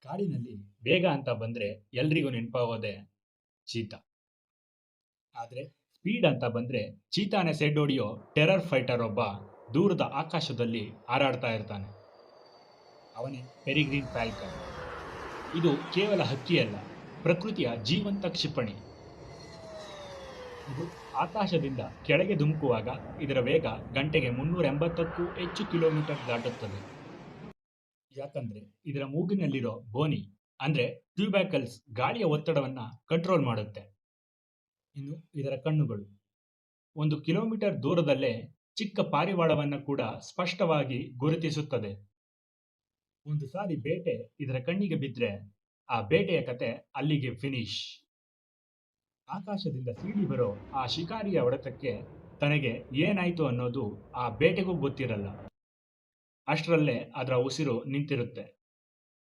ಕಾಡಿನಲ್ಲಿ ಬೇಗ ಅಂತ ಬಂದ್ರೆ ಎಲ್ರಿಗೂ ನೆನಪಾಗೋದೆ ಚೀತಾ. ಆದ್ರೆ ಸ್ಪೀಡ್ ಅಂತ ಬಂದ್ರೆ ಚೀತಾನೆ ಸೆಡ್ಡೊಡಿಯೋ ಟೆರರ್ ಫೈಟರ್ ಒಬ್ಬ ದೂರದ ಆಕಾಶದಲ್ಲಿ ಹಾರಾಡ್ತಾ ಇರ್ತಾನೆ. ಅವನೇ ಪೆರಿಗ್ರೀನ್ ಫ್ಯಾಲ್ಕನ್. ಇದು ಕೇವಲ ಹಕ್ಕಿಯಲ್ಲ, ಪ್ರಕೃತಿಯ ಜೀವಂತ ಕ್ಷಿಪಣಿ. ಇದು ಆಕಾಶದಿಂದ ಕೆಳಗೆ ಧುಮುಕುವಾಗ ಇದರ ವೇಗ ಗಂಟೆಗೆ 380ಕ್ಕೂ ಹೆಚ್ಚು ಕಿಲೋಮೀಟರ್ ದಾಟುತ್ತದೆ. ಯಾಕಂದ್ರೆ ಇದರ ಮೂಗಿನಲ್ಲಿರೋ ಬೋನಿ ಅಂದ್ರೆ ಟ್ಯೂಬ್ಯಾಕಲ್ಸ್ ಗಾಳಿಯ ಒತ್ತಡವನ್ನ ಕಂಟ್ರೋಲ್ ಮಾಡುತ್ತೆ. ಇನ್ನು ಇದರ ಕಣ್ಣುಗಳು 1 ಕಿಲೋಮೀಟರ್ ದೂರದಲ್ಲೇ ಚಿಕ್ಕ ಪಾರಿವಾಳವನ್ನ ಕೂಡ ಸ್ಪಷ್ಟವಾಗಿ ಗುರುತಿಸುತ್ತದೆ. ಒಂದು ಸಾರಿ ಬೇಟೆ ಇದರ ಕಣ್ಣಿಗೆ ಬಿದ್ರೆ ಆ ಬೇಟೆಯ ಕತೆ ಅಲ್ಲಿಗೆ ಫಿನಿಶ್. ಆಕಾಶದಿಂದ ಸೀಳಿ ಬರೋ ಆ ಶಿಕಾರಿಯ ಹೊಡೆತಕ್ಕೆ ತನಗೆ ಏನಾಯ್ತು ಅನ್ನೋದು ಆ ಬೇಟೆಗೂ ಗೊತ್ತಿರಲ್ಲ. ಅಷ್ಟರಲ್ಲೇ ಅದರ ಉಸಿರು ನಿಂತಿರುತ್ತೆ.